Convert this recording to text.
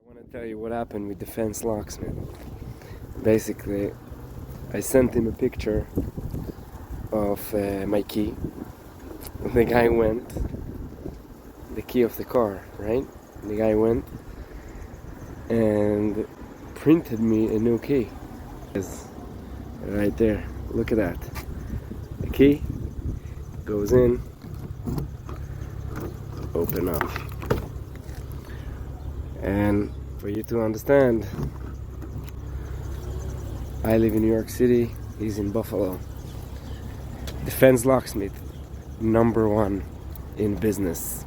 I want to tell you what happened with Defense Locksmith. Basically, I sent him a picture of my key. The guy went, the key of the car, right? The guy went and printed me a new key. It's right there. Look at that. The key goes in, open up. And for you to understand, I live in New York City, he's in Buffalo. Defense Locksmith, #1 in business.